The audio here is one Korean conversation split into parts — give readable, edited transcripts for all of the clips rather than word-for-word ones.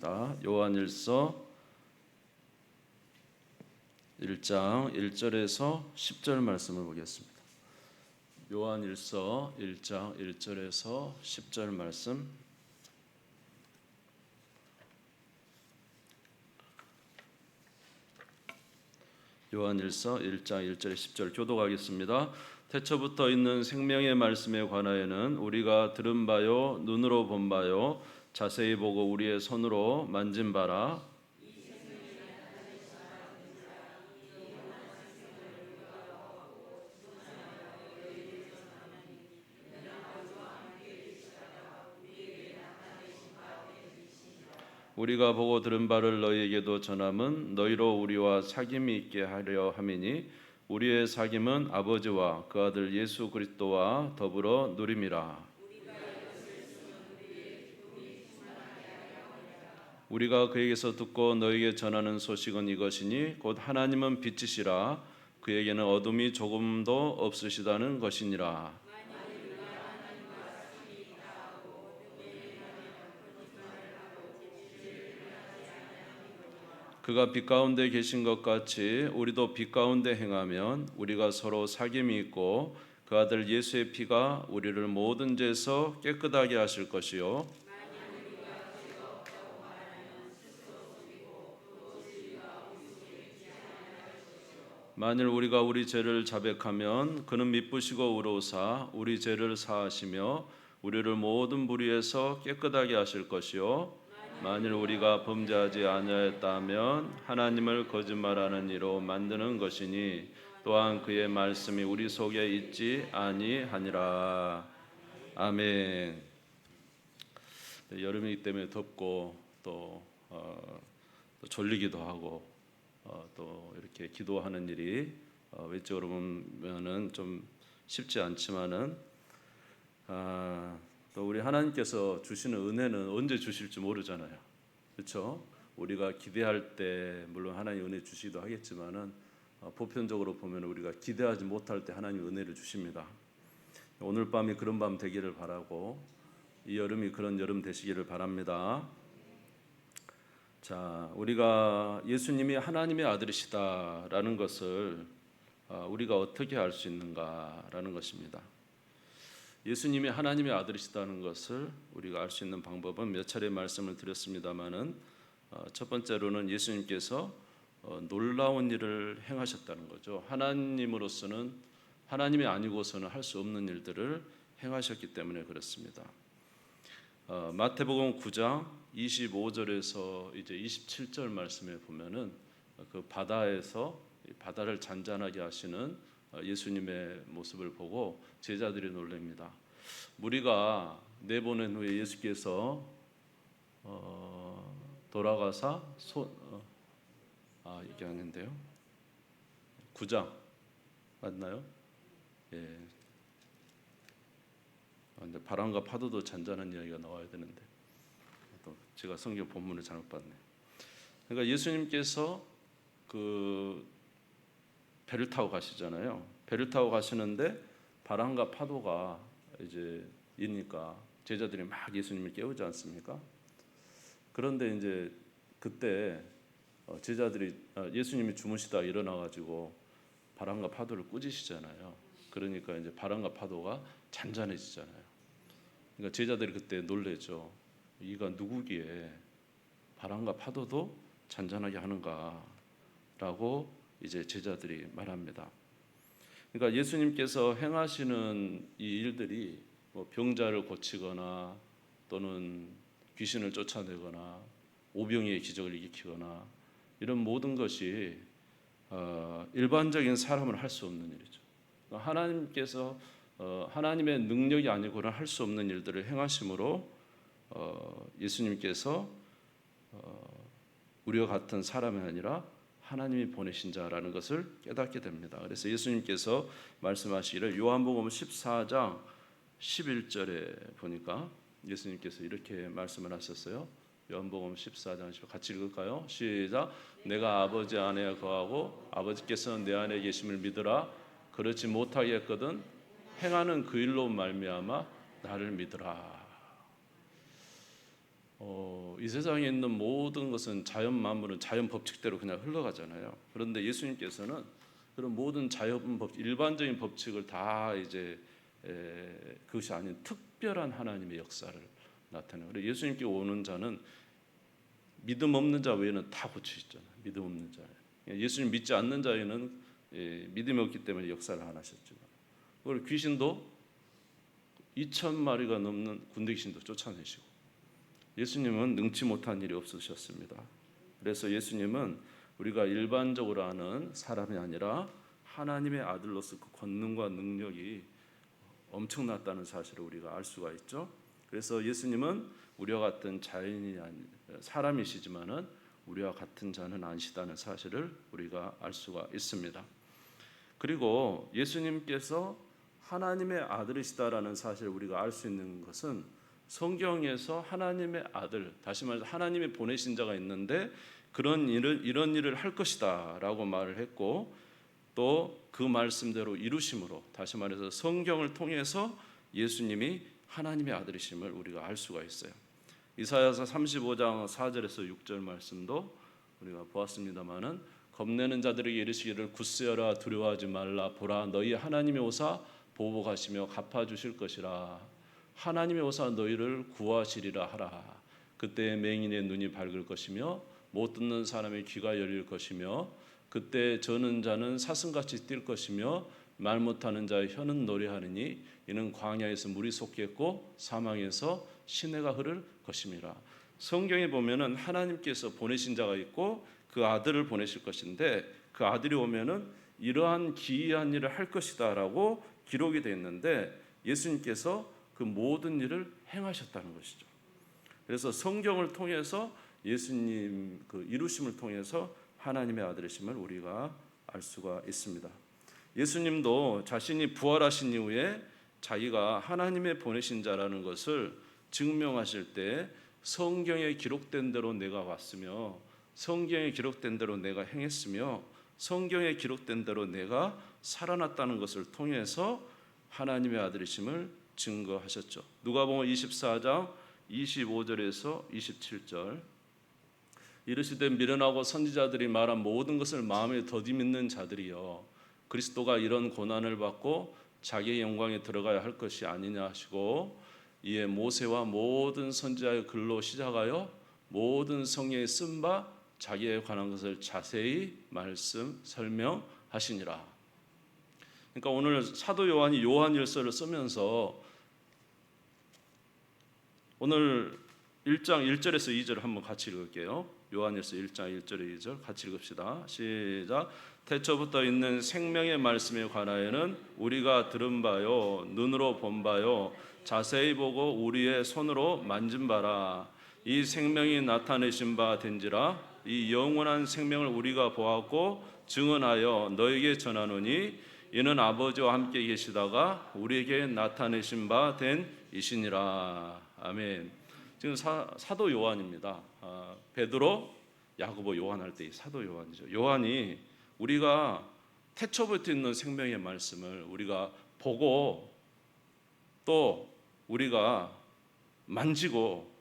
보겠습니다. 요한일서 1장 1절에서 10절 말씀을 보겠습니다. 요한일서 1장 1절에서 10절 말씀. 요한일서 1장 1절에 10절 교독하겠습니다. 태초부터 있는 생명의 말씀에 관하여는 우리가 들은 바요 눈으로 본 바요 자세히 보고 우리의 손으로 만진 바라. 우리가 보고 들은 바를 너희에게도 전함은 너희로 우리와 사귐이 있게 하려 함이니 우리의 사귐은 아버지와 그 아들 예수 그리스도와 더불어 누림이라. 우리가 그에게서 듣고 너희에게 전하는 소식은 이것이니 곧 하나님은 빛이시라 그에게는 어둠이 조금도 없으시다는 것이니라. 그가 빛 가운데 계신 것 같이 우리도 빛 가운데 행하면 우리가 서로 사귐이 있고 그 아들 예수의 피가 우리를 모든 죄에서 깨끗하게 하실 것이요 만일 우리가 우리 죄를 자백하면 그는 미쁘시고 의로우사 우리 죄를 사하시며 우리를 모든 불의에서 깨끗하게 하실 것이요 만일 우리가 범죄하지 아니하였다면 하나님을 거짓말하는 이로 만드는 것이니 또한 그의 말씀이 우리 속에 있지 아니하니라. 아멘. 여름이기 때문에 덥고 또 졸리기도 하고 또 이렇게 기도하는 일이 외적으로 보면은 좀 쉽지 않지만은 또 우리 하나님께서 주시는 은혜는 언제 주실지 모르잖아요. 그렇죠? 우리가 기대할 때 물론 하나님 은혜 주시기도 하겠지만은 보편적으로 보면 우리가 기대하지 못할 때 하나님 은혜를 주십니다. 오늘 밤이 그런 밤 되기를 바라고 이 여름이 그런 여름 되시기를 바랍니다. 자, 우리가 예수님이 하나님의 아들이시다라는 것을 우리가 어떻게 알 수 있는가라는 것입니다. 예수님이 하나님의 아들이시다는 것을 우리가 알 수 있는 방법은 몇 차례 말씀을 드렸습니다마는 첫 번째로는 예수님께서 놀라운 일을 행하셨다는 거죠. 하나님으로서는 하나님이 아니고서는 할 수 없는 일들을 행하셨기 때문에 그렇습니다. 마태복음 9장 25절에서 이제 27절 말씀에 보면은 그 바다에서 바다를 잔잔하게 하시는 예수님의 모습을 보고 제자들이 놀랍니다. 무리가 내보낸 후에 예수께서 돌아가사 얘기하는데요. 9장 맞나요? 예. 근데 바람과 파도도 잔잔한 이야기가 나와야 되는데 또 제가 성경 본문을 잘못 봤네요. 그러니까 예수님께서 그 배를 타고 가시잖아요. 배를 타고 가시는데 바람과 파도가 이제 있으니까 제자들이 막 예수님을 깨우지 않습니까? 그런데 이제 그때 제자들이 예수님이 주무시다 일어나 가지고 바람과 파도를 꾸짖으시잖아요. 그러니까 이제 바람과 파도가 잔잔해지잖아요. 그러니까 제자들이 그때 놀래죠. 이가 누구기에 바람과 파도도 잔잔하게 하는가라고 이제 제자들이 말합니다. 그러니까 예수님께서 행하시는 이 일들이 뭐 병자를 고치거나 또는 귀신을 쫓아내거나 오병이의 기적을 일으키거나 이런 모든 것이 일반적인 사람은 할 수 없는 일이죠. 하나님께서 하나님의 능력이 아니고는 할 수 없는 일들을 행하심으로 예수님께서 우리와 같은 사람이 아니라 하나님이 보내신 자라는 것을 깨닫게 됩니다. 그래서 예수님께서 말씀하시기를 요한복음 14장 11절에 보니까 예수님께서 이렇게 말씀을 하셨어요. 요한복음 14장 10절 같이 읽을까요? 시작. 내가 아버지 안에 거하고 아버지께서는 내 안에 계심을 믿으라. 그렇지 못하겠거든 행하는 그 일로 말미암아 나를 믿으라. 이 세상에 있는 모든 것은 자연 만물은 자연 법칙대로 그냥 흘러가잖아요. 그런데 예수님께서는 그런 모든 자연 법, 일반적인 법칙을 다 이제 그것이 아닌 특별한 하나님의 역사를 나타내요. 그래서 예수님께 오는 자는 믿음 없는 자 외에는 다 고치셨잖아요. 믿음 없는 자. 예수님 믿지 않는 자에는 믿음이 없기 때문에 역사를 안 하셨지만, 그리고 귀신도 2,000마리가 넘는 군대 귀신도 쫓아내시고, 예수님은 능치 못한 일이 없으셨습니다. 그래서 예수님은 우리가 일반적으로 아는 사람이 아니라 하나님의 아들로서 그 권능과 능력이 엄청났다는 사실을 우리가 알 수가 있죠. 그래서 예수님은 우리와 같은 자연이 아닌 사람이시지만은 우리와 같은 자는 아니시다는 사실을 우리가 알 수가 있습니다. 그리고 예수님께서 하나님의 아들이시다라는 사실을 우리가 알 수 있는 것은 성경에서 하나님의 아들, 다시 말해서 하나님이 보내신 자가 있는데 이런 일을 할 것이다라고 말을 했고, 또 그 말씀대로 이루심으로, 다시 말해서 성경을 통해서 예수님이 하나님의 아들이심을 우리가 알 수가 있어요. 이사야서 35장 4절에서 6절 말씀도 우리가 보았습니다마는, 겁내는 자들에게 이르시기를 굳세어라 두려워하지 말라, 보라 너희 하나님의 오사 보복하시며 갚아주실 것이라. 하나님의 오사 너희를 구하시리라 하라. 그때 맹인의 눈이 밝을 것이며 못 듣는 사람의 귀가 열릴 것이며, 그때 저는 자는 사슴같이 뛸 것이며 말 못하는 자의 혀는 노래하느니 이는 광야에서 물이 솟겠고 사망에서 시내가 흐를 것임이라. 성경에 보면은 하나님께서 보내신 자가 있고 그 아들을 보내실 것인데, 그 아들이 오면은 이러한 기이한 일을 할 것이다라고 기록이 되어 있는데, 예수님께서 그 모든 일을 행하셨다는 것이죠. 그래서 성경을 통해서 예수님 그 이루심을 통해서 하나님의 아들이심을 우리가 알 수가 있습니다. 예수님도 자신이 부활하신 이후에 자기가 하나님의 보내신 자라는 것을 증명하실 때, 성경에 기록된 대로 내가 왔으며 성경에 기록된 대로 내가 행했으며 성경에 기록된 대로 내가 살아났다는 것을 통해서 하나님의 아들이심을 증거하셨죠. 누가복음 24장 25절에서 27절, 이르시되 미련하고 선지자들이 말한 모든 것을 마음에 더디밌는 자들이여, 그리스도가 이런 고난을 받고 자기의 영광에 들어가야 할 것이 아니냐 하시고, 이에 모세와 모든 선지자의 글로 시작하여 모든 성경에 쓴 바 자기에 관한 것을 자세히 말씀 설명하시니라. 그러니까 오늘 사도 요한이 요한일서를 쓰면서 오늘 1장 1절에서 2절 한번 같이 읽을게요. 요한일서 1장 1절에 2절 같이 읽읍시다. 시작. 태초부터 있는 생명의 말씀에 관하여는 우리가 들은 바요 눈으로 본 바요 자세히 보고 우리의 손으로 만진 바라. 이 생명이 나타내신 바 된지라. 이 영원한 생명을 우리가 보았고 증언하여 너에게 전하노니 이는 아버지와 함께 계시다가 우리에게 나타내신 바 된 이시니라. 아멘. 지금 사도 요한입니다. 베드로, 야고보, 요한 할 때 사도 요한이죠. 요한이 우리가 태초부터 있는 생명의 말씀을 우리가 보고 또 우리가 만지고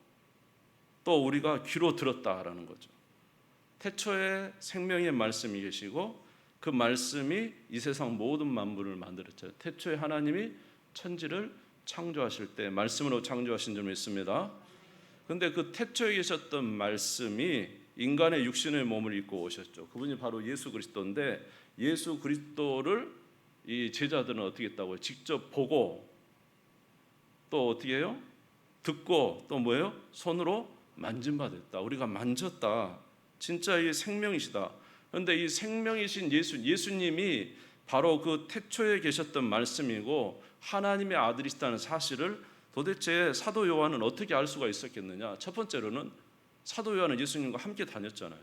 또 우리가 귀로 들었다라는 거죠. 태초에 생명의 말씀이 계시고 그 말씀이 이 세상 모든 만물을 만들었죠. 태초에 하나님이 천지를 창조하실 때 말씀으로 창조하신 점이 있습니다. 그런데 그 태초에 계셨던 말씀이 인간의 육신의 몸을 입고 오셨죠. 그분이 바로 예수 그리스도인데, 예수 그리스도를 이 제자들은 어떻게 했다고요? 직접 보고 또 어떻게 해요? 듣고 또 뭐예요? 손으로 만진 바 됐다. 우리가 만졌다. 진짜 이 생명이시다. 그런데 이 생명이신 예수님이 바로 그 태초에 계셨던 말씀이고 하나님의 아들이시다는 사실을 도대체 사도 요한은 어떻게 알 수가 있었겠느냐? 첫 번째로는 사도 요한은 예수님과 함께 다녔잖아요.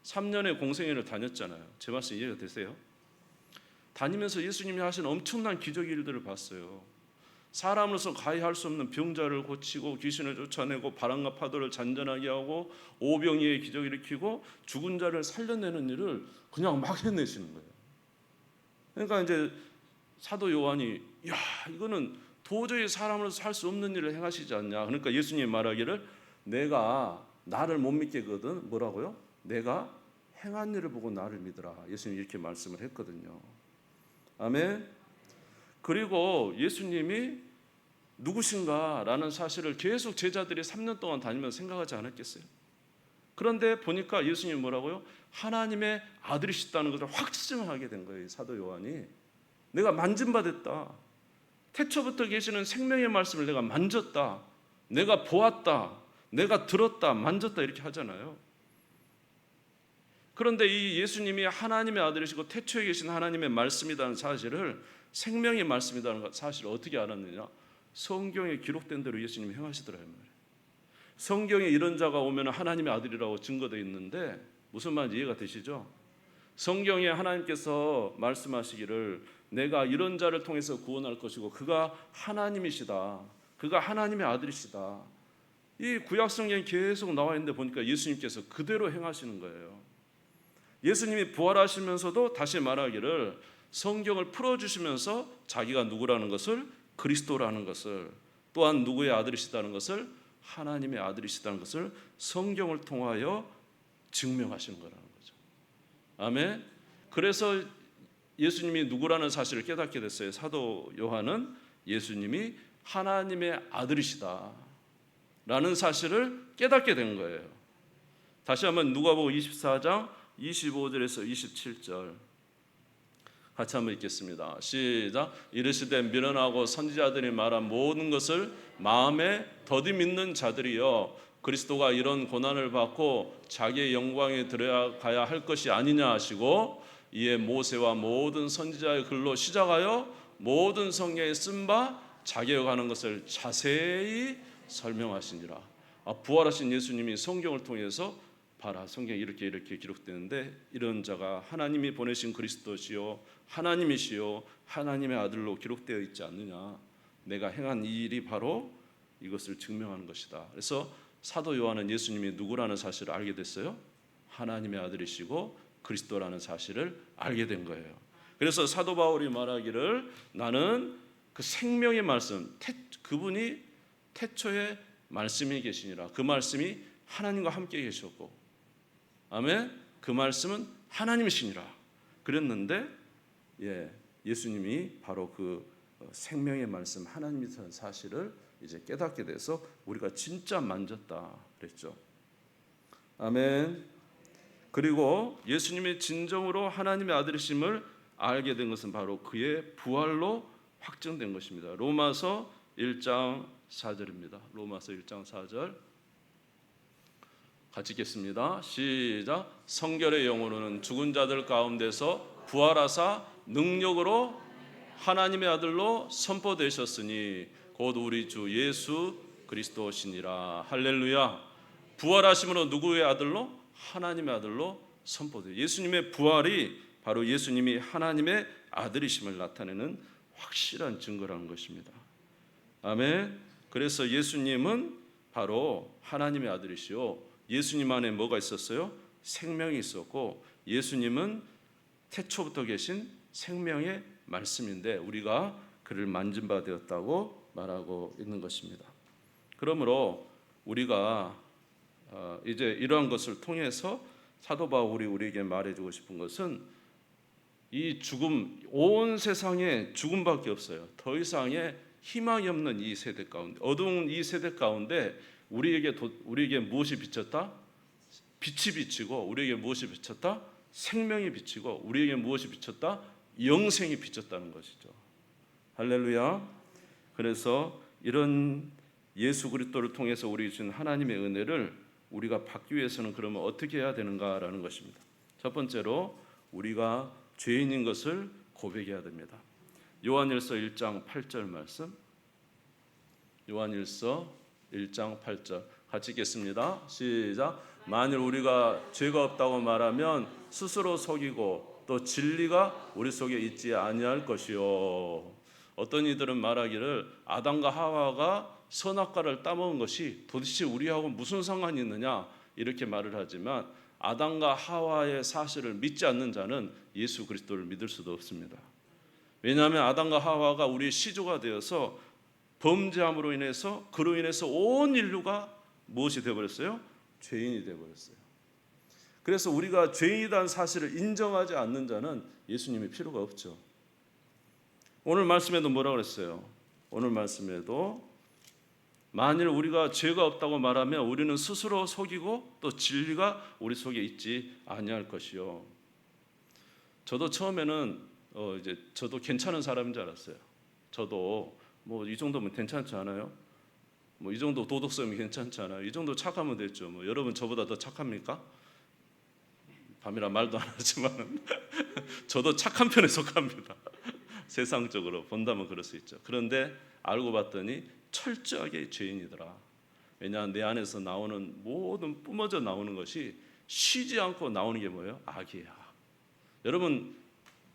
3년의 공생애를 다녔잖아요. 제 말씀 이해가 되세요? 다니면서 예수님이 하신 엄청난 기적 일들을 봤어요. 사람으로서 가히 할 수 없는 병자를 고치고 귀신을 쫓아내고 바람과 파도를 잔잔하게 하고 오병이의 기적을 일으키고 죽은 자를 살려내는 일을 그냥 막 해내시는 거예요. 그러니까 이제 사도 요한이 이거는 도저히 사람으로서 할 수 없는 일을 행하시지 않냐. 그러니까 예수님이 말하기를 내가 나를 못 믿게거든 뭐라고요? 내가 행한 일을 보고 나를 믿으라. 예수님이 이렇게 말씀을 했거든요. 아멘. 그리고 예수님이 누구신가라는 사실을 계속 제자들이 3년 동안 다니면서 생각하지 않았겠어요? 그런데 보니까 예수님이 뭐라고요? 하나님의 아들이시다는 것을 확증하게 된 거예요. 사도 요한이. 내가 만진받았다. 태초부터 계시는 생명의 말씀을 내가 만졌다. 내가 보았다. 내가 들었다. 만졌다. 이렇게 하잖아요. 그런데 이 예수님이 하나님의 아들이시고 태초에 계신 하나님의 말씀이라는 사실을, 생명의 말씀이라는 사실을 어떻게 알았느냐? 성경에 기록된 대로 예수님이 행하시더라 말이에요. 성경에 이런 자가 오면 하나님의 아들이라고 증거되어 있는데 무슨 말인지 이해가 되시죠? 성경에 하나님께서 말씀하시기를 내가 이런 자를 통해서 구원할 것이고 그가 하나님이시다. 그가 하나님의 아들이시다. 이 구약 성경에 계속 나와 있는데 보니까 예수님께서 그대로 행하시는 거예요. 예수님이 부활하시면서도 다시 말하기를 성경을 풀어주시면서 자기가 누구라는 것을, 그리스도라는 것을, 또한 누구의 아들이시다는 것을, 하나님의 아들이시다는 것을 성경을 통하여 증명하시는 거라는 거죠. 아멘. 그래서 예수님이 누구라는 사실을 깨닫게 됐어요. 사도 요한은 예수님이 하나님의 아들이시다 라는 사실을 깨닫게 된 거예요. 다시 한번 누가복음 24장 25절에서 27절 같이 한번 읽겠습니다. 시작. 이르시되 미련하고 선지자들이 말한 모든 것을 마음에 더디 믿는 자들이여 그리스도가 이런 고난을 받고 자기의 영광에 들어가야 할 것이 아니냐 하시고 이에 모세와 모든 선지자의 글로 시작하여 모든 성경에 쓴 바 자기여가는 것을 자세히 설명하시니라. 부활하신 예수님이 성경을 통해서 봐라, 성경에 이렇게 기록되는데 이런 자가 하나님이 보내신 그리스도시요 하나님이시요 하나님의 아들로 기록되어 있지 않느냐. 내가 행한 이 일이 바로 이것을 증명하는 것이다. 그래서 사도 요한은 예수님이 누구라는 사실을 알게 됐어요. 하나님의 아들이시고 그리스도라는 사실을 알게 된 거예요. 그래서 사도 바울이 말하기를 나는 그 생명의 말씀, 그분이 태초에 말씀이 계시니라. 그 말씀이 하나님과 함께 계셨고, 아멘. 그 말씀은 하나님이시니라. 그랬는데, 예수님이 바로 그 생명의 말씀, 하나님이라는 사실을 이제 깨닫게 돼서 우리가 진짜 만졌다 그랬죠. 아멘. 그리고 예수님이 진정으로 하나님의 아들이심을 알게 된 것은 바로 그의 부활로 확정된 것입니다. 로마서 1장 4절입니다. 로마서 1장 4절 같이 읽겠습니다. 시작. 성결의 영으로는 죽은 자들 가운데서 부활하사 능력으로 하나님의 아들로 선포되셨으니 곧 우리 주 예수 그리스도시니라. 할렐루야. 부활하심으로 누구의 아들로? 하나님의 아들로 선포돼요. 예수님의 부활이 바로 예수님이 하나님의 아들이심을 나타내는 확실한 증거라는 것입니다. 아멘. 그래서 예수님은 바로 하나님의 아들이시요, 예수님 안에 뭐가 있었어요? 생명이 있었고, 예수님은 태초부터 계신 생명의 말씀인데 우리가 그를 만진 바 되었다고 말하고 있는 것입니다. 그러므로 우리가 이제 이러한 것을 통해서 사도 바울이 우리에게 말해주고 싶은 것은 이 죽음, 온 세상에 죽음밖에 없어요. 더 이상의 희망이 없는 이 세대 가운데, 어두운 이 세대 가운데 우리에게 무엇이 비쳤다? 빛이 비치고, 우리에게 무엇이 비쳤다? 생명이 비치고, 우리에게 무엇이 비쳤다? 영생이 비쳤다는 것이죠. 할렐루야. 그래서 이런 예수 그리스도를 통해서 우리 주신 하나님의 은혜를 우리가 받기 위해서는 그러면 어떻게 해야 되는가라는 것입니다. 첫 번째로 우리가 죄인인 것을 고백해야 됩니다. 요한일서 1장 8절 말씀, 요한일서 1장 8절 같이 읽겠습니다. 시작. 만일 우리가 죄가 없다고 말하면 스스로 속이고 또 진리가 우리 속에 있지 아니할 것이요. 어떤 이들은 말하기를 아담과 하와가 선악과를 따먹은 것이 도대체 우리하고 무슨 상관이 있느냐 이렇게 말을 하지만, 아담과 하와의 사실을 믿지 않는 자는 예수 그리스도를 믿을 수도 없습니다. 왜냐하면 아담과 하와가 우리의 시조가 되어서 범죄함으로 인해서, 그로 인해서 온 인류가 무엇이 되어버렸어요? 죄인이 되어버렸어요. 그래서 우리가 죄인이라는 사실을 인정하지 않는 자는 예수님이 필요가 없죠. 오늘 말씀에도 뭐라고 그랬어요? 오늘 말씀에도 만일 우리가 죄가 없다고 말하면 우리는 스스로 속이고 또 진리가 우리 속에 있지 아니할 것이요. 저도 처음에는 저도 괜찮은 사람인 줄 알았어요. 저도 뭐 이 정도면 괜찮지 않아요? 뭐 이 정도 도덕성이 괜찮지 않아요? 이 정도 착하면 됐죠. 뭐 여러분 저보다 더 착합니까? 밤이라 말도 안 하지만 저도 착한 편에 속합니다. 세상적으로 본다면 그럴 수 있죠. 그런데 알고 봤더니 철저하게 죄인이더라. 왜냐하면 내 안에서 나오는 모든 뿜어져 나오는 것이 쉬지 않고 나오는 게 뭐예요? 악이야. 여러분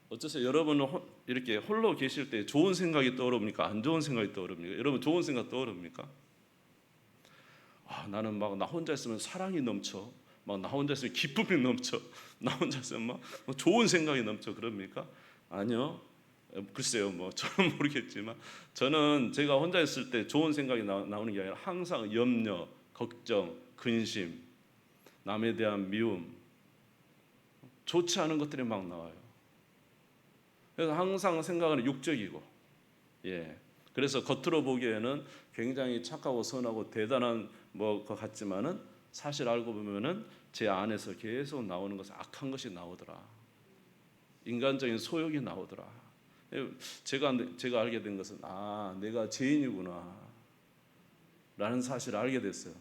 어쩌세요? 여러분은 이렇게 홀로 계실 때 좋은 생각이 떠오릅니까? 안 좋은 생각이 떠오릅니까? 여러분 좋은 생각 떠오릅니까? 나는 막 나 혼자 있으면 사랑이 넘쳐. 막 나 혼자 있으면 기쁨이 넘쳐. 나 혼자 있으면 막 좋은 생각이 넘쳐. 그럽니까? 아니요. 글쎄요, 뭐 저는 모르겠지만 저는 제가 혼자 있을 때 좋은 생각이 나오는 게 아니라 항상 염려, 걱정, 근심, 남에 대한 미움, 좋지 않은 것들이 막 나와요. 그래서 항상 생각은 육적이고, 그래서 겉으로 보기에는 굉장히 착하고 선하고 대단한 것 같지만은 사실 알고 보면은 제 안에서 계속 나오는 것은 악한 것이 나오더라. 인간적인 소욕이 나오더라. 제가 알게 된 것은 내가 죄인이구나 라는 사실을 알게 됐어요.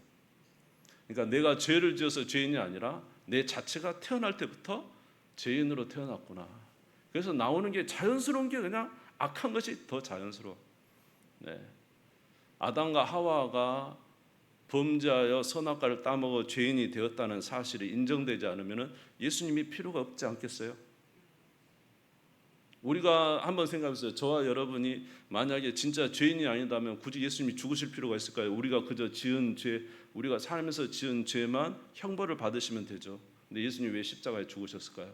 그러니까 내가 죄를 지어서 죄인이 아니라 내 자체가 태어날 때부터 죄인으로 태어났구나. 그래서 나오는 게 자연스러운 게 그냥 악한 것이 더 자연스러워. 아담과 하와가 범죄하여 선악과를 따먹어 죄인이 되었다는 사실이 인정되지 않으면 예수님이 필요가 없지 않겠어요? 우리가 한번 생각해보세요. 저와 여러분이 만약에 진짜 죄인이 아니다면 굳이 예수님이 죽으실 필요가 있을까요? 우리가 그저 지은 죄, 우리가 살면서 지은 죄만 형벌을 받으시면 되죠. 근데 예수님이 왜 십자가에 죽으셨을까요?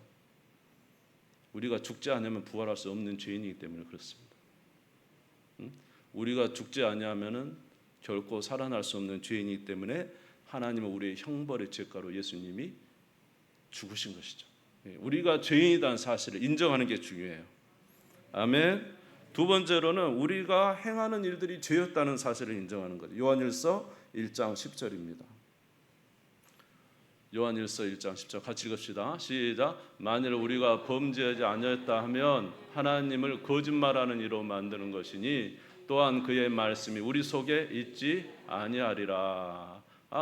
우리가 죽지 않으면 부활할 수 없는 죄인이기 때문에 그렇습니다. 우리가 죽지 아니하면은 결코 살아날 수 없는 죄인이기 때문에 하나님은 우리의 형벌의 죄가로 예수님이 죽으신 것이죠. 우리가 죄인이라는 사실을 인정하는 게 중요해요. 아멘. 두 번째로는 우리가 행하는 일들이 죄였다는 사실을 인정하는 거죠. 요한일서 1장 10절입니다. 요한일서 1장 10절 같이 읽읍시다. 시작. 만일 우리가 범죄하지 아니었다 하면 하나님을 거짓말하는 이로 만드는 것이니 또한 그의 말씀이 우리 속에 있지 아니하리라.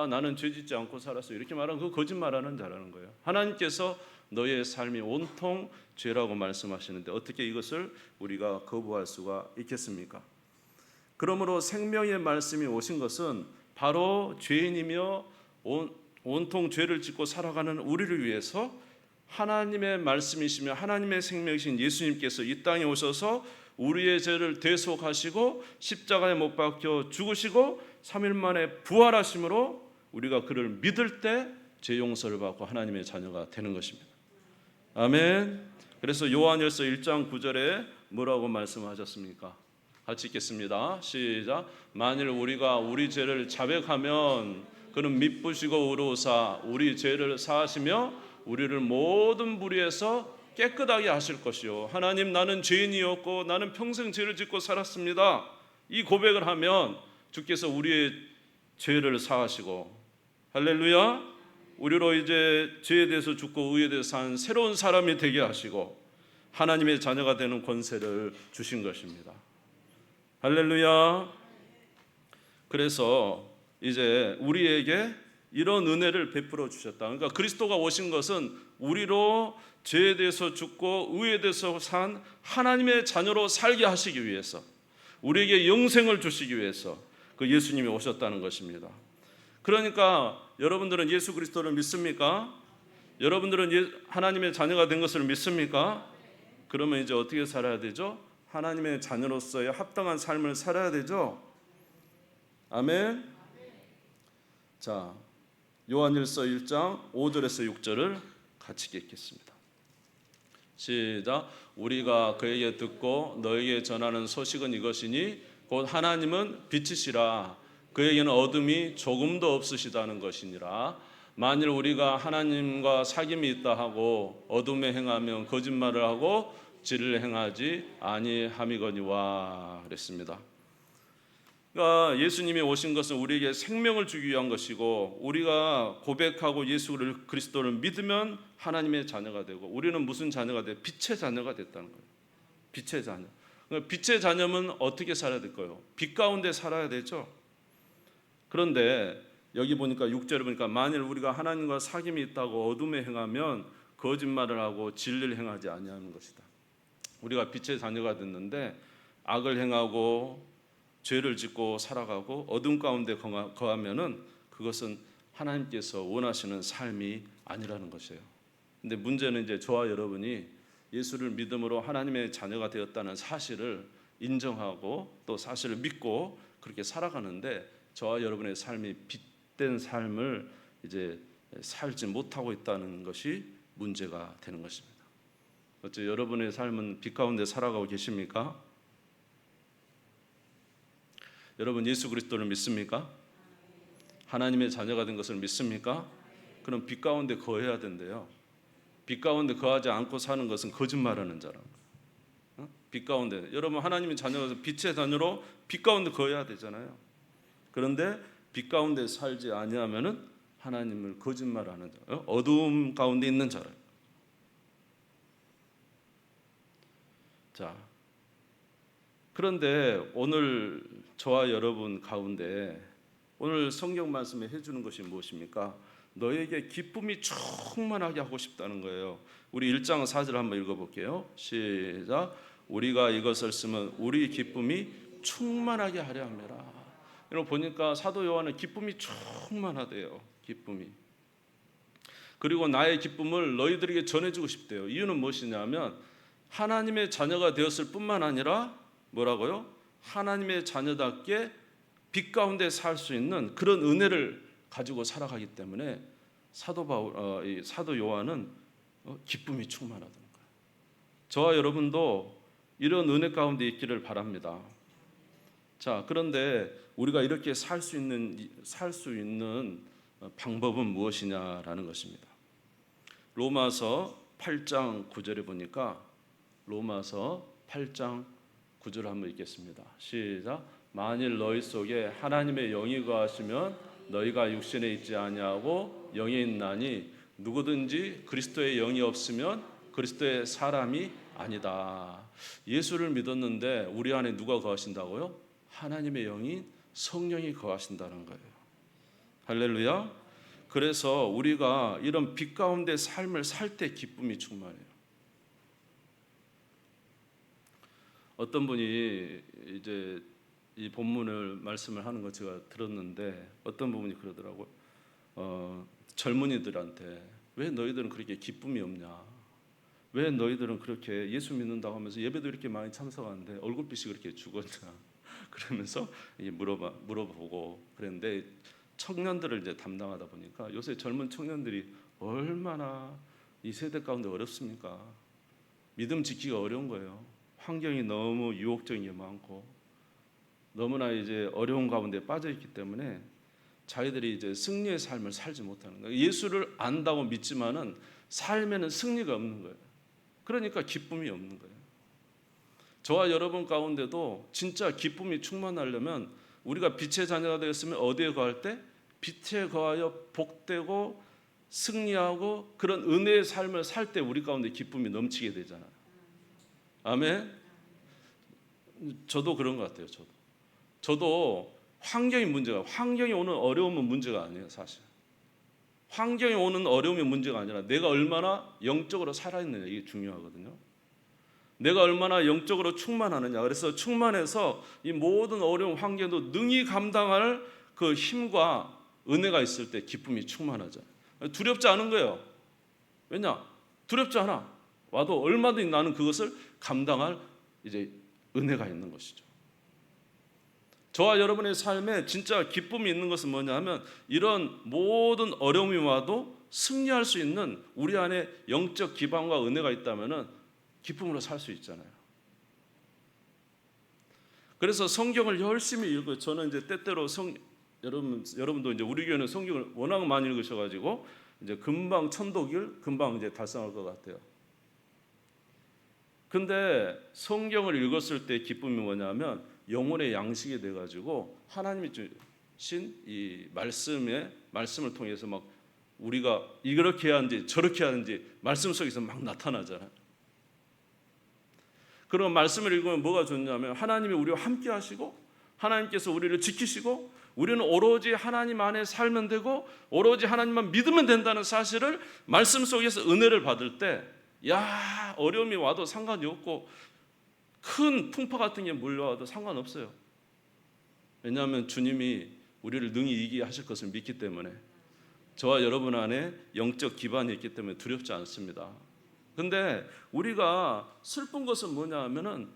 나는 죄짓지 않고 살았어. 이렇게 말하면 그 거짓말하는 자라는 거예요. 하나님께서 너의 삶이 온통 죄라고 말씀하시는데 어떻게 이것을 우리가 거부할 수가 있겠습니까? 그러므로 생명의 말씀이 오신 것은 바로 죄인이며 온통 죄를 짓고 살아가는 우리를 위해서 하나님의 말씀이시며 하나님의 생명이신 예수님께서 이 땅에 오셔서 우리의 죄를 대속하시고 십자가에 못 박혀 죽으시고 3일 만에 부활하심으로 우리가 그를 믿을 때 죄 용서를 받고 하나님의 자녀가 되는 것입니다. 아멘. 그래서 요한일서 1장 9절에 뭐라고 말씀하셨습니까? 같이 읽겠습니다. 시작. 만일 우리가 우리 죄를 자백하면 그는 미쁘시고 의로우사 우리 죄를 사하시며 우리를 모든 불의에서 깨끗하게 하실 것이요. 하나님, 나는 죄인이었고 나는 평생 죄를 짓고 살았습니다. 이 고백을 하면 주께서 우리의 죄를 사하시고, 할렐루야, 우리로 이제 죄에 대해서 죽고 의에 대해서 산 새로운 사람이 되게 하시고 하나님의 자녀가 되는 권세를 주신 것입니다. 할렐루야. 그래서 이제 우리에게 이런 은혜를 베풀어 주셨다. 그러니까 그리스도가 오신 것은 우리로 죄에 대해서 죽고 의에 대해서 산 하나님의 자녀로 살게 하시기 위해서, 우리에게 영생을 주시기 위해서 그 예수님이 오셨다는 것입니다. 그러니까 여러분들은 예수 그리스도를 믿습니까? 여러분들은 하나님의 자녀가 된 것을 믿습니까? 그러면 이제 어떻게 살아야 되죠? 하나님의 자녀로서의 합당한 삶을 살아야 되죠. 아멘. 자, 요한일서 1장 5절에서 6절을 같이 읽겠습니다. 시작. 우리가 그에게 듣고 너에게 전하는 소식은 이것이니 곧 하나님은 빛이시라 그에게는 어둠이 조금도 없으시다는 것이니라. 만일 우리가 하나님과 사귐이 있다 하고 어둠에 행하면 거짓말을 하고 진리를 행하지 아니함이거니와 그랬습니다. 그러니까 예수님이 오신 것은 우리에게 생명을 주기 위한 것이고, 우리가 고백하고 예수 그리스도를 믿으면 하나님의 자녀가 되고, 우리는 무슨 자녀가 돼? 빛의 자녀가 됐다는 거예요. 빛의 자녀. 그러니까 빛의 자녀면 어떻게 살아야 될까요? 빛 가운데 살아야 되죠. 그런데 여기 보니까 6절에 보니까 만일 우리가 하나님과 사귐이 있다고 어둠에 행하면 거짓말을 하고 진리를 행하지 아니하는 것이다. 우리가 빛의 자녀가 됐는데 악을 행하고 죄를 짓고 살아가고 어둠 가운데 거하면은 그것은 하나님께서 원하시는 삶이 아니라는 것이에요. 근데 문제는 이제 저와 여러분이 예수를 믿음으로 하나님의 자녀가 되었다는 사실을 인정하고 또 사실을 믿고 그렇게 살아가는데, 저와 여러분의 삶이 빛된 삶을 이제 살지 못하고 있다는 것이 문제가 되는 것입니다. 어째 여러분의 삶은 빛 가운데 살아가고 계십니까? 여러분 예수 그리스도를 믿습니까? 하나님의 자녀가 된 것을 믿습니까? 그럼 빛 가운데 거해야 된대요. 빛 가운데 거하지 않고 사는 것은 거짓말하는 자라는 거예요. 빛 가운데, 여러분 하나님의 자녀가 빛의 자녀로 빛 가운데 거해야 되잖아요. 그런데 빛 가운데 살지 아니하면은 하나님을 거짓말하는 자, 어두움 가운데 있는 자라. 자, 그런데 오늘 저와 여러분 가운데 오늘 성경 말씀에 해주는 것이 무엇입니까? 너에게 기쁨이 충만하게 하고 싶다는 거예요. 우리 1장 4절 한번 읽어볼게요. 시작. 우리가 이것을 쓰면 우리 기쁨이 충만하게 하려 함이라. 여러분 보니까 사도 요한은 기쁨이 충만하대요. 기쁨이. 그리고 나의 기쁨을 너희들에게 전해주고 싶대요. 이유는 무엇이냐면 하나님의 자녀가 되었을 뿐만 아니라 뭐라고요? 하나님의 자녀답게 빛 가운데 살 수 있는 그런 은혜를 가지고 살아가기 때문에 사도 요한은 기쁨이 충만하다는 거예요. 저와 여러분도 이런 은혜 가운데 있기를 바랍니다. 자, 그런데 우리가 이렇게 살 수 있는 방법은 무엇이냐라는 것입니다. 로마서 8장 9절에 보니까 로마서 8장 9절 한번 읽겠습니다. 시작. 만일 너희 속에 하나님의 영이 거하시면 너희가 육신에 있지 아니하고 영에 있나니 누구든지 그리스도의 영이 없으면 그리스도의 사람이 아니다. 예수를 믿었는데 우리 안에 누가 거하신다고요? 하나님의 영인 성령이 거하신다는 거예요. 할렐루야. 그래서 우리가 이런 빛 가운데 삶을 살 때 기쁨이 충만해요. 어떤 분이 이제 이 본문을 말씀을 하는 거 제가 들었는데 어떤 부분이 그러더라고요. 젊은이들한테 왜 너희들은 그렇게 기쁨이 없냐? 왜 너희들은 그렇게 예수 믿는다고 하면서 예배도 이렇게 많이 참석하는데 얼굴빛이 그렇게 죽었냐? 그러면서 물어보고 그랬는데, 청년들을 이제 담당하다 보니까 요새 젊은 청년들이 얼마나 이 세대 가운데 어렵습니까? 믿음 지키기가 어려운 거예요. 환경이 너무 유혹적인 게 많고 너무나 이제 어려운 가운데 빠져 있기 때문에 자기들이 이제 승리의 삶을 살지 못하는 거예요. 예수를 안다고 믿지만은 삶에는 승리가 없는 거예요. 그러니까 기쁨이 없는 거예요. 저와 여러분 가운데도 진짜 기쁨이 충만하려면 우리가 빛의 자녀가 되었으면 어디에 거할 때? 빛에 거하여 복되고 승리하고 그런 은혜의 삶을 살 때 우리 가운데 기쁨이 넘치게 되잖아요. 아멘. 저도 그런 것 같아요. 저도 환경이 오는 어려움은 문제가 아니에요. 사실 환경이 오는 어려움이 문제가 아니라 내가 얼마나 영적으로 살아있느냐, 이게 중요하거든요. 내가 얼마나 영적으로 충만하느냐. 그래서 충만해서 이 모든 어려운 환경도 능히 감당할 그 힘과 은혜가 있을 때 기쁨이 충만하죠. 두렵지 않은 거예요. 왜냐? 두렵지 않아. 와도 얼마든지 나는 그것을 감당할 이제 은혜가 있는 것이죠. 저와 여러분의 삶에 진짜 기쁨이 있는 것은 뭐냐 하면 이런 모든 어려움이 와도 승리할 수 있는 우리 안에 영적 기반과 은혜가 있다면 기쁨으로 살 수 있잖아요. 그래서 성경을 열심히 읽어요. 저는 이제 때때로 여러분도 이제 우리 교회는 성경을 워낙 많이 읽으셔가지고 이제 금방 천도길 금방 이제 달성할 것 같아요. 근데 성경을 읽었을 때 기쁨이 뭐냐면 영혼의 양식이 돼가지고 하나님이 주신 이 말씀을 통해서 막 우리가 이렇게 해야 하는지 저렇게 해야 하는지 말씀 속에서 막 나타나잖아요. 그런 말씀을 읽으면 뭐가 좋냐면 하나님이 우리와 함께 하시고 하나님께서 우리를 지키시고 우리는 오로지 하나님 안에 살면 되고 오로지 하나님만 믿으면 된다는 사실을 말씀 속에서 은혜를 받을 때 어려움이 와도 상관이 없고 큰 풍파 같은 게 몰려와도 상관없어요. 왜냐하면 주님이 우리를 능히 이기게 하실 것을 믿기 때문에 저와 여러분 안에 영적 기반이 있기 때문에 두렵지 않습니다. 근데 우리가 슬픈 것은 뭐냐 하면은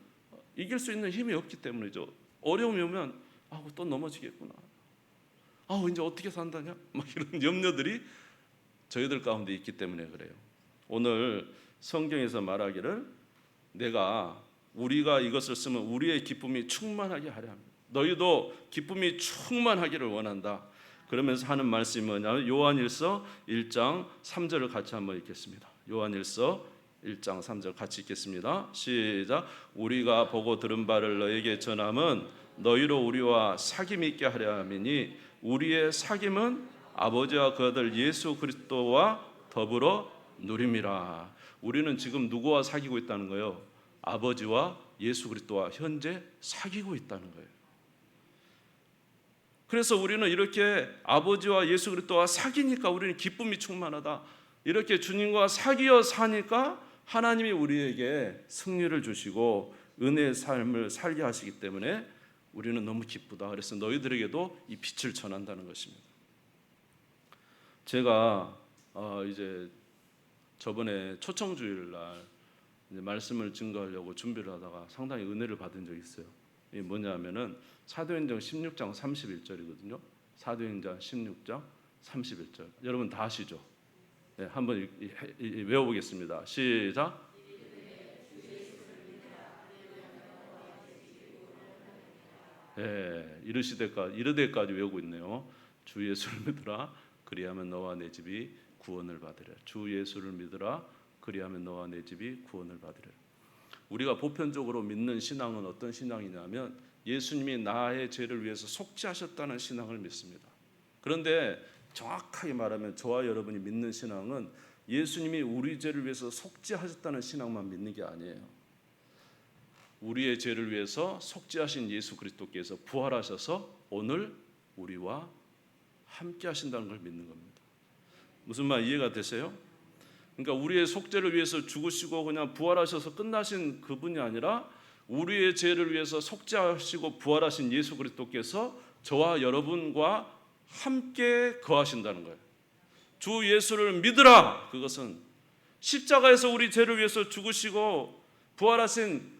이길 수 있는 힘이 없기 때문이죠. 어려움이 오면 또 넘어지겠구나. 이제 어떻게 산다냐? 막 이런 염려들이 저희들 가운데 있기 때문에 그래요. 오늘 성경에서 말하기를 우리가 이것을 쓰면 우리의 기쁨이 충만하게 하려 합니다. 너희도 기쁨이 충만하기를 원한다. 그러면서 하는 말씀이 뭐냐면 요한일서 1장 3절을 같이 한번 읽겠습니다. 요한일서 1장 3절 같이 읽겠습니다. 시작. 우리가 보고 들은 바를 너에게 전함은 너희로 우리와 사귐 있게 하려 함이니 우리의 사귐은 아버지와 그 아들 예수 그리스도와 더불어 누림이라. 우리는 지금 누구와 사귀고 있다는 거예요? 아버지와 예수 그리스도와 현재 사귀고 있다는 거예요. 그래서 우리는 이렇게 아버지와 예수 그리스도와 사귀니까 우리는 기쁨이 충만하다. 이렇게 주님과 사귀어 사니까 하나님이 우리에게 승리를 주시고 은혜의 삶을 살게 하시기 때문에 우리는 너무 기쁘다. 그래서 너희들에게도 이 빛을 전한다는 것입니다. 제가 이제 저번에 초청주일날 말씀을 증거하려고 준비를 하다가 상당히 은혜를 받은 적이 있어요. 이게 뭐냐면은 사도행전 16장 31절이거든요. 사도행전 16장 31절. 여러분 다 아시죠? 네, 한번 외워보겠습니다. 시작. 이르되까지 외우고 있네요. 주 예수를 믿으라. 그리하면 너와 내 집이 구원을 받으리라. 주 예수를 믿으라. 그리하면 너와 내 집이 구원을 받으리라. 우리가 보편적으로 믿는 신앙은 어떤 신앙이냐면 예수님이 나의 죄를 위해서 속죄하셨다는 신앙을 믿습니다. 그런데 정확하게 말하면 저와 여러분이 믿는 신앙은 예수님이 우리 죄를 위해서 속죄하셨다는 신앙만 믿는 게 아니에요. 우리의 죄를 위해서 속죄하신 예수 그리스도께서 부활하셔서 오늘 우리와 함께 하신다는 걸 믿는 겁니다. 무슨 말 이해가 되세요? 그러니까 우리의 속죄를 위해서 죽으시고 그냥 부활하셔서 끝나신 그분이 아니라 우리의 죄를 위해서 속죄하시고 부활하신 예수 그리스도께서 저와 여러분과 함께 거하신다는 거예요. 주 예수를 믿으라. 그것은 십자가에서 우리 죄를 위해서 죽으시고 부활하신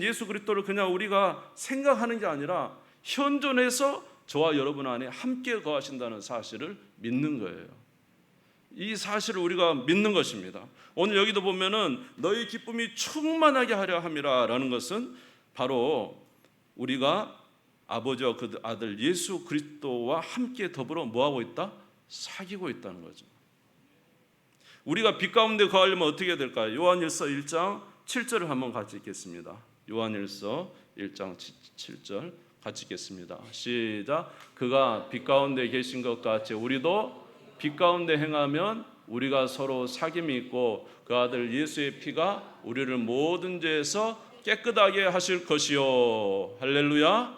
예수 그리스도를 그냥 우리가 생각하는 게 아니라 현존해서 저와 여러분 안에 함께 거하신다는 사실을 믿는 거예요. 이 사실을 우리가 믿는 것입니다. 오늘 여기도 보면은 너희 기쁨이 충만하게 하려 함이라라는 것은 바로 우리가 아버지와 그 아들 예수 그리스도와 함께 더불어 뭐하고 있다? 사귀고 있다는 거죠. 우리가 빛 가운데 거하려면 어떻게 해야 될까요? 요한일서 1장 7절을 한번 같이 읽겠습니다. 요한일서 1장 7절 같이 읽겠습니다. 시작. 그가 빛 가운데 계신 것 같이 우리도 빛 가운데 행하면 우리가 서로 사귐이 있고 그 아들 예수의 피가 우리를 모든 죄에서 깨끗하게 하실 것이요. 할렐루야.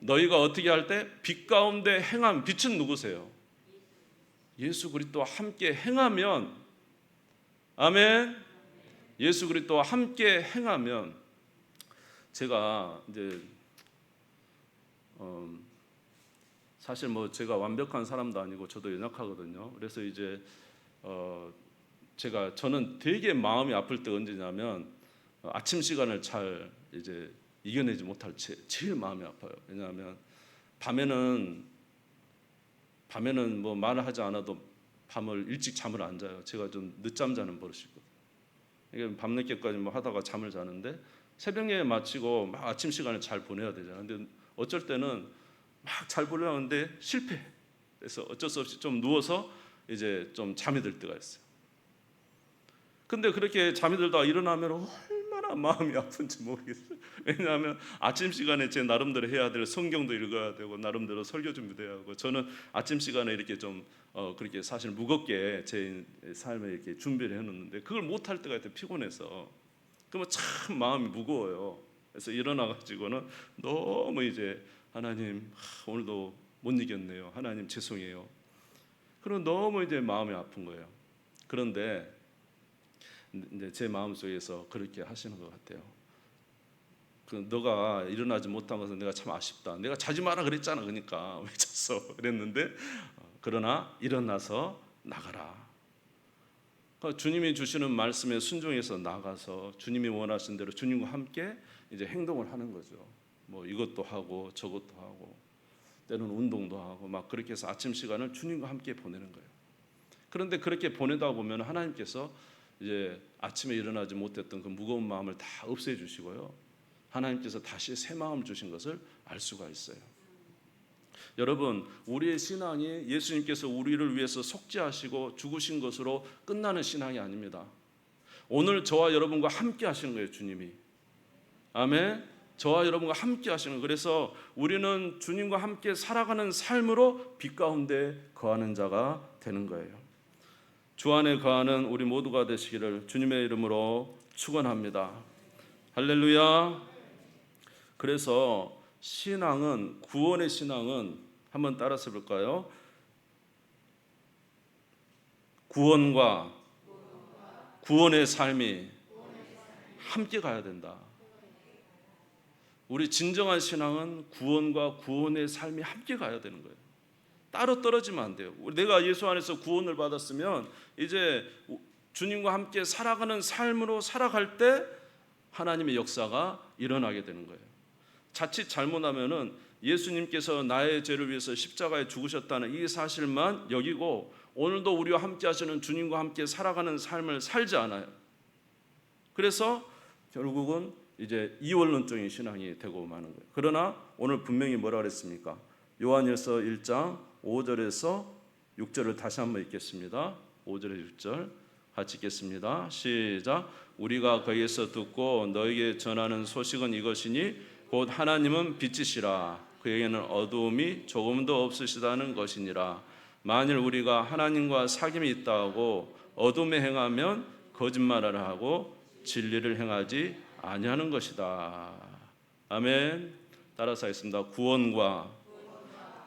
너희가 어떻게 할 때? 빛 가운데 행하면, 빛은 누구세요? 예수 그리스도와 함께 행하면, 아멘. 예수 그리스도와 함께 행하면, 제가 이제 사실 제가 완벽한 사람도 아니고 저도 연약하거든요. 그래서 이제 저는 되게 마음이 아플 때 언제냐면 아침 시간을 잘 이제 이겨내지 못할 제일 마음이 아파요. 왜냐하면 밤에는 뭐 말을 하지 않아도 밤을 일찍 잠을 안 자요. 제가 좀 늦잠 자는 버릇이 있거든요. 이게 밤늦게까지 하다가 잠을 자는데 새벽에 마치고 막 아침 시간을 잘 보내야 되잖아요. 근데 어쩔 때는 막 잘 보려고 하는데 실패. 그래서 어쩔 수 없이 좀 누워서 이제 좀 잠이 들 때가 있어요. 근데 그렇게 잠이 들다가 일어나면 얼마나 마음이 아픈지 모르겠어요. 왜냐하면 아침 시간에 제 나름대로 해야 될 성경도 읽어야 되고 나름대로 설교 준비도 해야 하고, 저는 아침 시간에 이렇게 좀 그렇게 사실 무겁게 제 삶에 이렇게 준비를 해놓는데 그걸 못할 때가 있대, 피곤해서. 그러면 참 마음이 무거워요. 그래서 일어나가지고는 너무 이제 하나님 오늘도 못 이겼네요. 하나님 죄송해요. 그럼 너무 이제 마음이 아픈 거예요. 그런데 이제 제 마음속에서 그렇게 하시는 것 같아요. 너가 일어나지 못한 것은 내가 참 아쉽다. 내가 자지 마라 그랬잖아. 그러니까 왜 잤어? 그랬는데 그러나 일어나서 나가라. 그러니까 주님이 주시는 말씀에 순종해서 나가서 주님이 원하신 대로 주님과 함께 이제 행동을 하는 거죠. 뭐 이것도 하고 저것도 하고 때로는 운동도 하고 막 그렇게 해서 아침 시간을 주님과 함께 보내는 거예요. 그런데 그렇게 보내다 보면 하나님께서 이제 아침에 일어나지 못했던 그 무거운 마음을 다 없애 주시고요. 하나님께서 다시 새 마음을 주신 것을 알 수가 있어요. 여러분, 우리의 신앙이 예수님께서 우리를 위해서 속죄하시고 죽으신 것으로 끝나는 신앙이 아닙니다. 오늘 저와 여러분과 함께 하시는 거예요, 주님이. 아멘. 저와 여러분과 함께 하시는 거예요. 그래서 우리는 주님과 함께 살아가는 삶으로 빛 가운데 거하는 자가 되는 거예요. 주 안에 거하는 우리 모두가 되시기를 주님의 이름으로 축원합니다. 할렐루야. 그래서 신앙은, 구원의 신앙은 한번 따라서 볼까요? 구원과 구원의 삶이 함께 가야 된다. 우리 진정한 신앙은 구원과 구원의 삶이 함께 가야 되는 거예요. 따로 떨어지면 안 돼요. 내가 예수 안에서 구원을 받았으면 이제 주님과 함께 살아가는 삶으로 살아갈 때 하나님의 역사가 일어나게 되는 거예요. 자칫 잘못하면은 예수님께서 나의 죄를 위해서 십자가에 죽으셨다는 이 사실만 여기고 오늘도 우리와 함께 하시는 주님과 함께 살아가는 삶을 살지 않아요. 그래서 결국은 이제 이원론적인 신앙이 되고 마는 거예요. 그러나 오늘 분명히 뭐라 그랬습니까? 요한일서 1장 5절에서 6절을 다시 한번 읽겠습니다. 5절에 6절 같이 읽겠습니다. 시작. 우리가 거기에서 듣고 너에게 전하는 소식은 이것이니 곧 하나님은 빛이시라. 그에게는 어두움이 조금도 없으시다는 것이니라. 만일 우리가 하나님과 사귐이 있다 하고 어둠에 행하면 거짓말을 하고 진리를 행하지 아니하는 것이다. 아멘. 따라서 하겠습니다. 구원과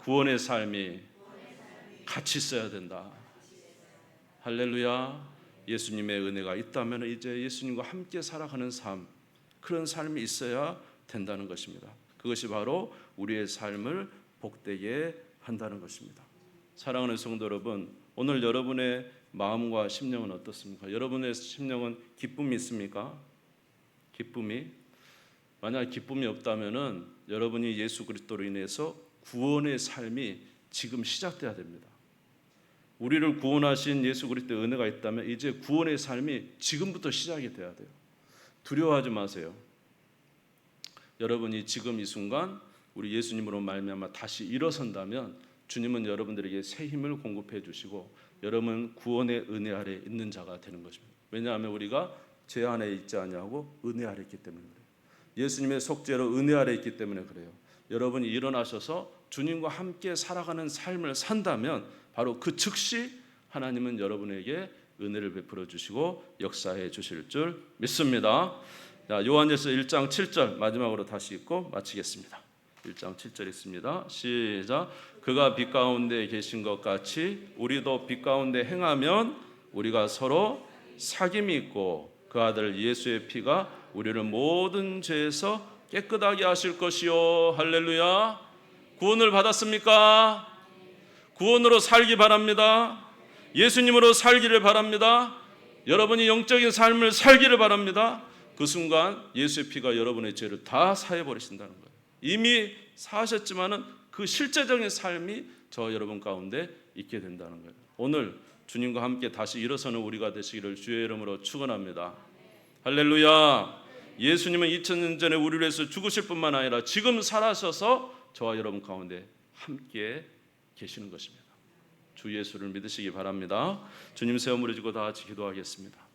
구원의 삶이 같이 있어야 된다. 할렐루야. 예수님의 은혜가 있다면 이제 예수님과 함께 살아가는 삶, 그런 삶이 있어야 된다는 것입니다. 그것이 바로 우리의 삶을 복되게 한다는 것입니다. 사랑하는 성도 여러분, 오늘 여러분의 마음과 심령은 어떻습니까? 여러분의 심령은 기쁨이 있습니까? 기쁨이? 만약 기쁨이 없다면은 여러분이 예수 그리스도로 인해서 구원의 삶이 지금 시작돼야 됩니다. 우리를 구원하신 예수 그리스도의 은혜가 있다면 이제 구원의 삶이 지금부터 시작이 돼야 돼요. 두려워하지 마세요. 여러분이 지금 이 순간 우리 예수님으로 말미암아 다시 일어선다면 주님은 여러분들에게 새 힘을 공급해 주시고 여러분 구원의 은혜 아래 있는 자가 되는 것입니다. 왜냐하면 우리가 죄 안에 있지 아니하고 은혜 아래 있기 때문에 그래요. 예수님의 속죄로 은혜 아래 있기 때문에 그래요. 여러분이 일어나셔서 주님과 함께 살아가는 삶을 산다면 바로 그 즉시 하나님은 여러분에게 은혜를 베풀어 주시고 역사해 주실 줄 믿습니다. 자, 요한일서 1장 7절 마지막으로 다시 읽고 마치겠습니다. 1장 7절 있습니다. 시작. 그가 빛 가운데 계신 것 같이 우리도 빛 가운데 행하면 우리가 서로 사귐이 있고 그 아들 예수의 피가 우리를 모든 죄에서 깨끗하게 하실 것이요. 할렐루야. 구원을 받았습니까? 구원으로 살기 바랍니다. 예수님으로 살기를 바랍니다. 여러분이 영적인 삶을 살기를 바랍니다. 그 순간 예수의 피가 여러분의 죄를 다 사해 버리신다는 거예요. 이미 사하셨지만은 그 실제적인 삶이 저 여러분 가운데 있게 된다는 거예요. 오늘 주님과 함께 다시 일어서는 우리가 되시기를 주의 이름으로 축원합니다. 할렐루야. 예수님은 2000년 전에 우리를 위해서 죽으실 뿐만 아니라 지금 살아셔서 저와 여러분 가운데 함께 계시는 것입니다. 주 예수를 믿으시기 바랍니다. 주님 세워 무릎지고 다 같이 기도하겠습니다.